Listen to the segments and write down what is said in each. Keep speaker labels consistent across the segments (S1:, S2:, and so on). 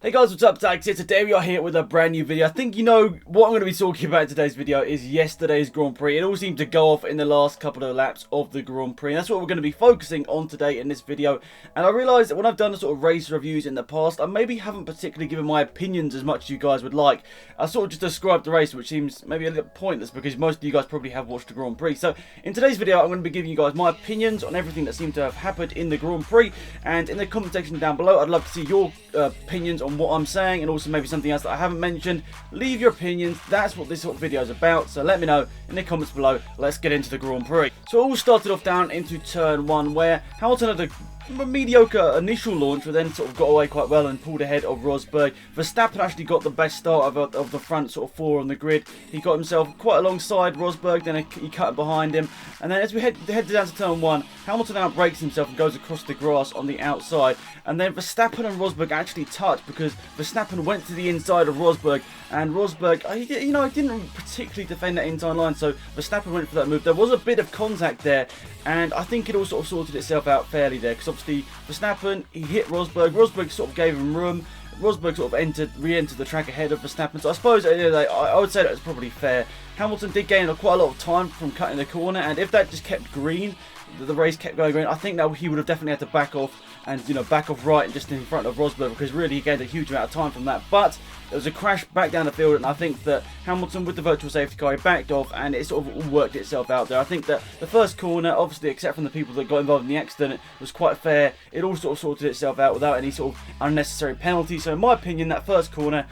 S1: Hey guys, what's up? Tags here. Today we are here with a brand new video. I think you know what I'm going to be talking about in today's video is yesterday's Grand Prix. It all seemed to go off in the last couple of laps of the Grand Prix. And that's what we're going to be focusing on today in this video. And I realised that when I've done the sort of race reviews in the past, I maybe haven't particularly given my opinions as much as you guys would like. I sort of just described the race, which seems maybe a little pointless because most of you guys probably have watched the Grand Prix. So in today's video, I'm going to be giving you guys my opinions on everything that seemed to have happened in the Grand Prix. And in the comment section down below, I'd love to see your opinions on what I'm saying, and also maybe something else that I haven't mentioned. Leave your opinions. That's what this sort of video is about, so let me know in the comments below. Let's get into the Grand Prix. So it all started off down into turn 1, where Hamilton had a mediocre initial launch, but then sort of got away quite well and pulled ahead of Rosberg. Verstappen actually got the best start of the front sort of 4 on the grid. He got himself quite alongside Rosberg, then he cut behind him, and then as we head down to turn 1, Hamilton now breaks himself and goes across the grass on the outside, and then Verstappen and Rosberg actually touched because Verstappen went to the inside of Rosberg, and Rosberg, he didn't particularly defend that inside line, so Verstappen went for that move. There was a bit of contact there, and I think it all sort of sorted itself out fairly there, because obviously Verstappen, he hit Rosberg. Rosberg sort of gave him room. Rosberg sort of re-entered the track ahead of Verstappen. So I suppose I would say that was probably fair. Hamilton did gain quite a lot of time from cutting the corner, and if that just kept green, the race kept going green, I think that he would have definitely had to back off and back off right and just in front of Rosberg, because really he gained a huge amount of time from that. But there was a crash back down the field, and I think that Hamilton, with the virtual safety car, he backed off, and it sort of all worked itself out there. I think that the first corner, obviously except from the people that got involved in the accident, was quite fair. It all sort of sorted itself out without any sort of unnecessary penalty. So in my opinion, that first corner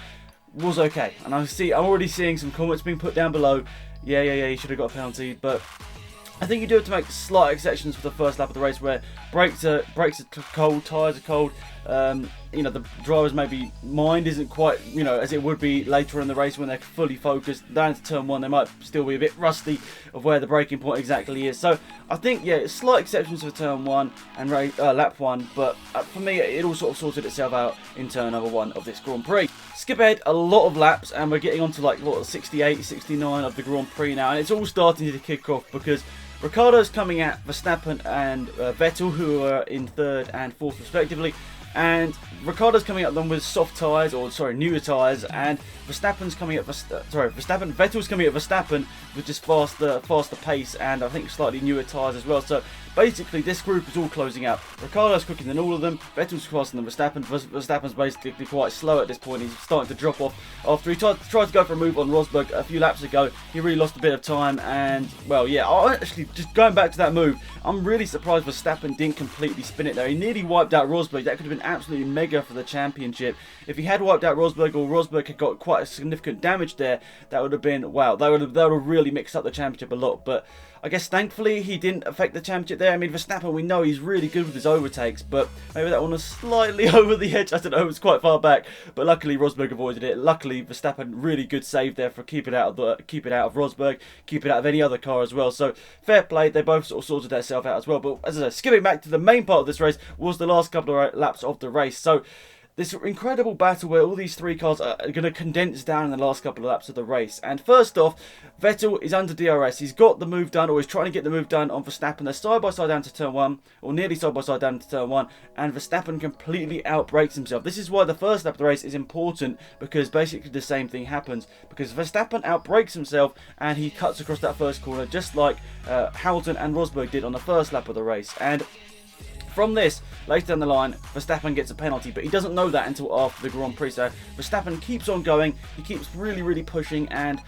S1: was okay. And I'm already seeing some comments being put down below. Yeah, he should have got a penalty, but I think you do have to make slight exceptions for the first lap of the race, where brakes are cold, tyres are cold. The driver's maybe mind isn't quite, as it would be later in the race when they're fully focused. Down to turn 1, they might still be a bit rusty of where the braking point exactly is. So I think, slight exceptions for turn 1 and lap 1, but for me, it all sort of sorted itself out in turn number 1 of this Grand Prix. Skip ahead a lot of laps, and we're getting on to 68, 69 of the Grand Prix now, and it's all starting to kick off because Ricciardo's coming at Verstappen and Vettel, who are in 3rd and 4th respectively, and Ricciardo's coming at them with soft tyres, newer tyres, and Vettel's coming at Verstappen with just faster pace, and I think slightly newer tyres as well. So basically this group is all closing out. Ricciardo's quicker than all of them, Vettel's faster than Verstappen. Verstappen's basically quite slow at this point. He's starting to drop off after he tried to go for a move on Rosberg a few laps ago. He really lost a bit of time, and actually, just going back to that move, I'm really surprised Verstappen didn't completely spin it there. He nearly wiped out Rosberg. That could have been absolutely mega for the championship. If he had wiped out Rosberg, or Rosberg had got quite a significant damage there, that would have been, wow, that would have really mixed up the championship a lot. But I guess thankfully he didn't affect the championship there. I mean, Verstappen, we know he's really good with his overtakes, but maybe that one was slightly over the edge. I don't know, it was quite far back, but luckily Rosberg avoided it. Luckily Verstappen, really good save there for keep it out of Rosberg, keep it out of any other car as well. So fair play, they both sort of sorted themselves out as well. But as I said, skipping back to the main part of this race was the last couple of laps of the race. So this incredible battle where all these 3 cars are going to condense down in the last couple of laps of the race. And first off, Vettel is under DRS. He's got the move done, or he's trying to get the move done on Verstappen. They're side by side down to turn 1, or nearly side by side down to turn 1, and Verstappen completely outbrakes himself. This is why the first lap of the race is important, because basically the same thing happens. Because Verstappen outbrakes himself, and he cuts across that first corner, just like Hamilton and Rosberg did on the first lap of the race. And from this, later down the line, Verstappen gets a penalty, but he doesn't know that until after the Grand Prix. So Verstappen keeps on going, he keeps really pushing, and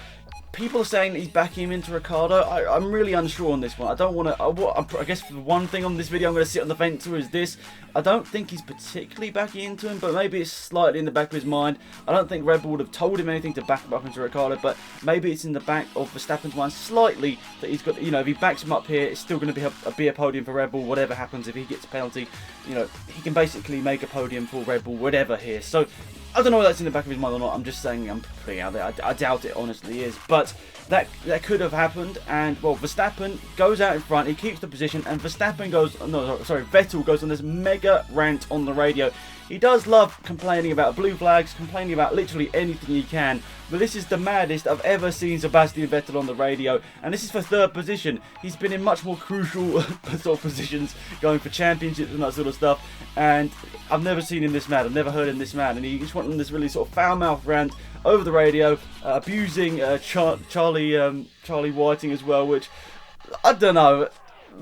S1: people are saying that he's backing him into Ricciardo. I'm really unsure on this one. I don't want to. I guess the one thing on this video I'm going to sit on the fence with is this. I don't think he's particularly backing into him, but maybe it's slightly in the back of his mind. I don't think Red Bull would have told him anything to back him up into Ricciardo, but maybe it's in the back of Verstappen's mind slightly that he's got. If he backs him up here, it's still going to be a podium for Red Bull. Whatever happens, if he gets a penalty, he can basically make a podium for Red Bull, whatever here. So I don't know whether that's in the back of his mind or not. I'm just saying, I'm putting it out there. I doubt it honestly is, but that could have happened. And well, Verstappen goes out in front, he keeps the position, and Vettel goes on this mega rant on the radio. He does love complaining about blue flags, complaining about literally anything he can. But this is the maddest I've ever seen Sebastian Vettel on the radio. And this is for third position. He's been in much more crucial sort of positions, going for championships and that sort of stuff. And I've never seen him this mad. I've never heard him this mad. And he just went on this really sort of foul-mouthed rant over the radio, abusing Charlie Whiting as well, which, I don't know.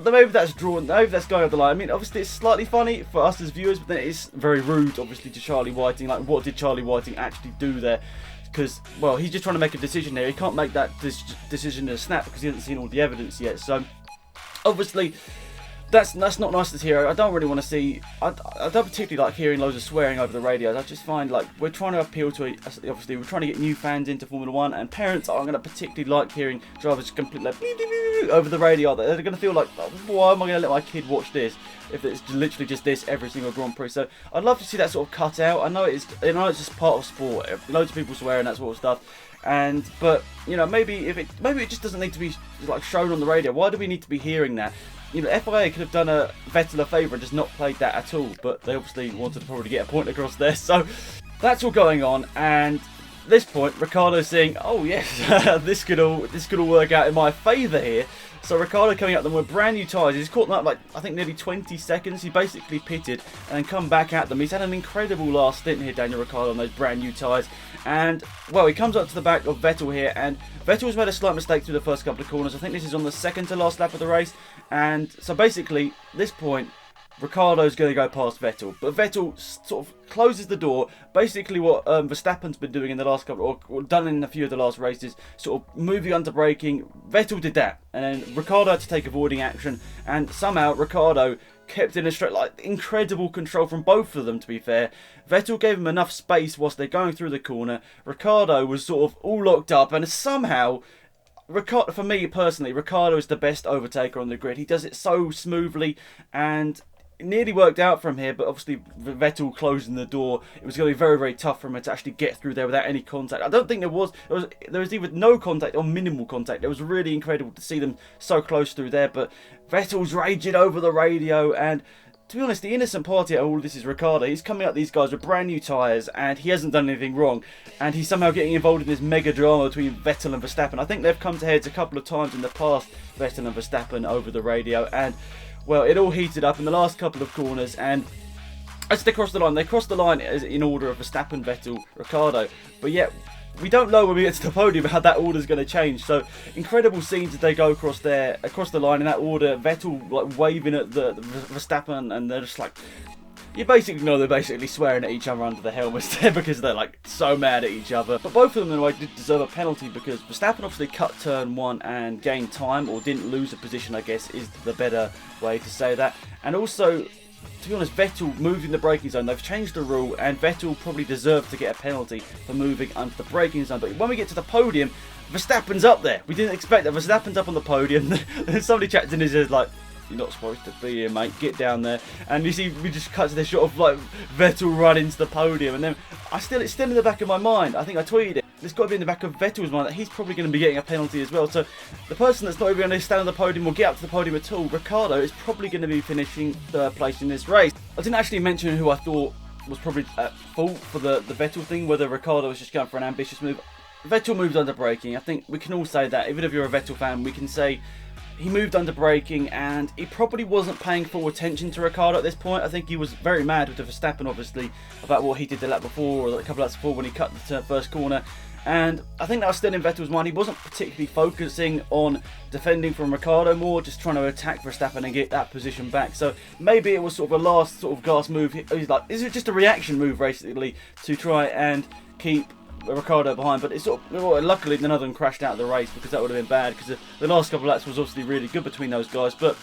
S1: Maybe that's drawn, maybe that's going over the line. I mean, obviously it's slightly funny for us as viewers, but then it's very rude, obviously, to Charlie Whiting. Like, what did Charlie Whiting actually do there? Because, well, he's just trying to make a decision here. He can't make that decision in a snap because he hasn't seen all the evidence yet. So, obviously, that's not nice to hear. I don't really want to see. I don't particularly like hearing loads of swearing over the radio. I just find like we're trying to appeal to. Obviously, we're trying to get new fans into Formula One, and parents aren't going to particularly like hearing drivers completely like, over the radio. They're going to feel like, why am I going to let my kid watch this if it's literally just this every single Grand Prix? So I'd love to see that sort of cut out. I know it's just part of sport. Loads of people swear and that sort of stuff. But you know, maybe it just doesn't need to be like shown on the radio. Why do we need to be hearing that? You know, FIA could have done a Vettel a favour and just not played that at all, but they obviously wanted to probably get a point across there. So that's all going on, and at this point, Ricciardo's saying, "Oh yes, this could all work out in my favour here." So Ricciardo coming at them with brand new tyres. He's caught them up like, I think, nearly 20 seconds. He basically pitted and then come back at them. He's had an incredible last stint here, Daniel Ricciardo, on those brand new tyres. And, well, he comes up to the back of Vettel here. And Vettel's made a slight mistake through the first couple of corners. I think this is on the second to last lap of the race. And so basically, at this point, Ricciardo's going to go past Vettel, but Vettel sort of closes the door. Basically what Verstappen's been doing in the last couple, or done in a few of the last races, sort of moving under braking. Vettel did that, and then Ricciardo had to take avoiding action, and somehow Ricciardo kept in a straight, like, incredible control from both of them, to be fair. Vettel gave him enough space whilst they're going through the corner. Ricciardo was sort of all locked up, and somehow, for me personally, Ricciardo is the best overtaker on the grid. He does it so smoothly, and it nearly worked out from here, but obviously Vettel closing the door, it was going to be very, very tough for him to actually get through there without any contact. I don't think there was either no contact or minimal contact. It was really incredible to see them so close through there, but Vettel's raging over the radio, and to be honest, the innocent party at all of this is Ricciardo. He's coming at these guys with brand new tyres, and he hasn't done anything wrong, and he's somehow getting involved in this mega drama between Vettel and Verstappen. I think they've come to heads a couple of times in the past, Vettel and Verstappen over the radio, and well, it all heated up in the last couple of corners, and as they crossed the line in order of Verstappen, Vettel, Ricciardo, but yet we don't know when we get to the podium how that order is going to change. So incredible scenes as they go across the line in that order. Vettel like waving at the Verstappen, and they're just like, you basically know they're basically swearing at each other under the helmets there because they're like so mad at each other. But both of them in a way did deserve a penalty because Verstappen obviously cut turn one and gained time, or didn't lose a position, I guess is the better way to say that. And also, to be honest, Vettel moved in the braking zone. They've changed the rule, and Vettel probably deserved to get a penalty for moving under the braking zone. But when we get to the podium, Verstappen's up there. We didn't expect that. Verstappen's up on the podium. Somebody chats in his ears like, "You're not supposed to be here, mate. Get down there." And you see, we just cut to this shot of like Vettel running to the podium, and then it's still in the back of my mind. I think I tweeted it. It's got to be in the back of Vettel's mind that he's probably going to be getting a penalty as well. So the person that's not even going to stand on the podium or get up to the podium at all, Ricciardo, is probably going to be finishing third place in this race. I didn't actually mention who I thought was probably at fault for the Vettel thing, whether Ricciardo was just going for an ambitious move. Vettel moved under braking. I think we can all say that. Even if you're a Vettel fan, we can say he moved under braking, and he probably wasn't paying full attention to Ricciardo at this point. I think he was very mad with the Verstappen, obviously, about what he did the lap before, or a couple laps before when he cut the first corner. And I think that was still in Vettel's mind. He wasn't particularly focusing on defending from Ricciardo, more just trying to attack Verstappen and get that position back. So maybe it was sort of a last sort of gas move. He's like, this is just a reaction move, basically, to try and keep Ricciardo behind, but it's sort of, well, luckily none of them crashed out of the race, because that would have been bad, because the last couple of laps was obviously really good between those guys. But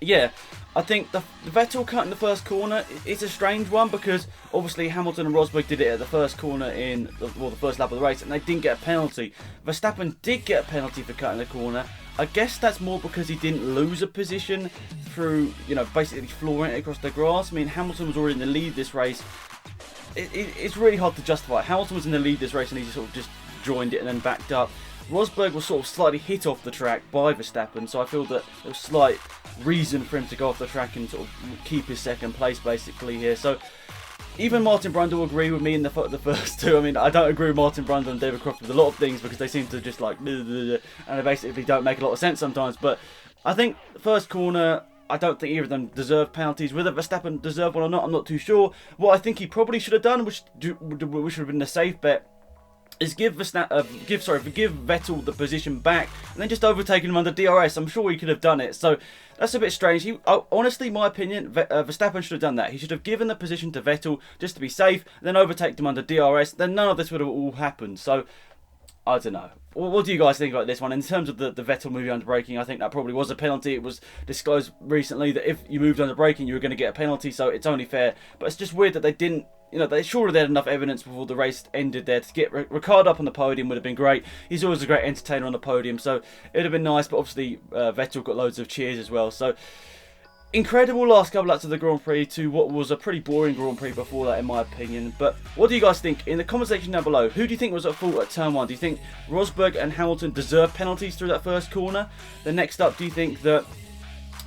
S1: yeah, I think the Vettel cut in the first corner is a strange one, because obviously Hamilton and Rosberg did it at the first corner in the first lap of the race, and they didn't get a penalty. Verstappen did get a penalty for cutting the corner. I guess that's more because he didn't lose a position through, you know, basically flooring it across the grass. I mean, Hamilton was already in the lead this race. It's really hard to justify. Hamilton was in the lead this race, and he sort of just joined it and then backed up. Rosberg was sort of slightly hit off the track by Verstappen, so I feel that there was slight reason for him to go off the track and sort of keep his second place basically here. So even Martin Brundle will agree with me in the first two. I mean, I don't agree with Martin Brundle and David Croft with a lot of things because they seem to just like, and they basically don't make a lot of sense sometimes. But I think the first corner, I don't think either of them deserve penalties. Whether Verstappen deserved one or not, I'm not too sure. What I think he probably should have done, which should have been a safe bet, is give Vettel the position back and then just overtaking him under DRS. I'm sure he could have done it. So that's a bit strange. Honestly, my opinion, Verstappen should have done that. He should have given the position to Vettel just to be safe, then overtaken him under DRS. Then none of this would have all happened. So I don't know. What do you guys think about this one? In terms of the Vettel moving under braking, I think that probably was a penalty. It was disclosed recently that if you moved under braking, you were going to get a penalty, so it's only fair. But it's just weird that they didn't, they surely they had enough evidence before the race ended there to get Ricciardo up on the podium. Would have been great. He's always a great entertainer on the podium, so it would have been nice. But obviously, Vettel got loads of cheers as well. So incredible last couple laps of the Grand Prix to what was a pretty boring Grand Prix before that, in my opinion. But what do you guys think? In the comment section down below, who do you think was at fault at turn 1? Do you think Rosberg and Hamilton deserved penalties through that first corner? Then next up, do you think that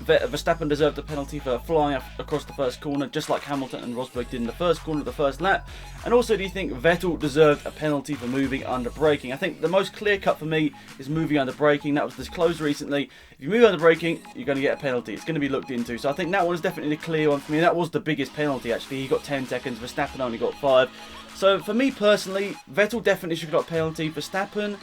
S1: Verstappen deserved a penalty for flying across the first corner, just like Hamilton and Rosberg did in the first corner of the first lap? And also, do you think Vettel deserved a penalty for moving under braking? I think the most clear cut for me is moving under braking. That was disclosed recently. If you move under braking, you're going to get a penalty. It's going to be looked into. So I think that one is definitely the clear one for me. That was the biggest penalty, actually. He got 10 seconds. Verstappen only got 5. So for me personally, Vettel definitely should have got a penalty. Verstappen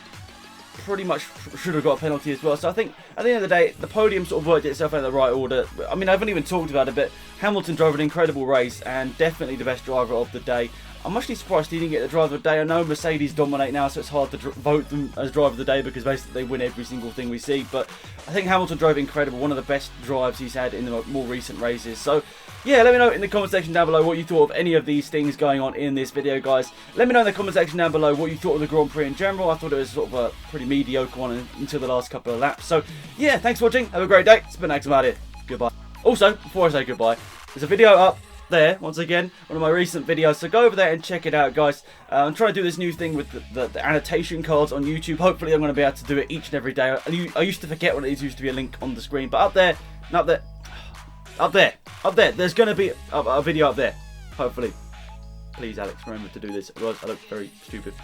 S1: pretty much should have got a penalty as well. So I think at the end of the day, the podium sort of worked itself out in the right order. I mean, I haven't even talked about it, but Hamilton drove an incredible race and definitely the best driver of the day. I'm actually surprised he didn't get the driver of the day. I know Mercedes dominate now, so it's hard to vote them as driver of the day because basically they win every single thing we see. But I think Hamilton drove incredible, one of the best drives he's had in the more recent races. So yeah, let me know in the comment section down below what you thought of any of these things going on in this video, guys. Let me know in the comment section down below what you thought of the Grand Prix in general. I thought it was sort of a pretty mediocre one until the last couple of laps. So yeah, thanks for watching. Have a great day. It's been Axel out here. Goodbye. Also, before I say goodbye, there's a video up there, once again, one of my recent videos, so go over there and check it out, guys. I'm trying to do this new thing with the annotation cards on YouTube. Hopefully I'm going to be able to do it each and every day. I used to forget when it used to be a link on the screen, but up there, there's going to be a video up there, hopefully. Please, Alex, remember to do this, otherwise I look very stupid.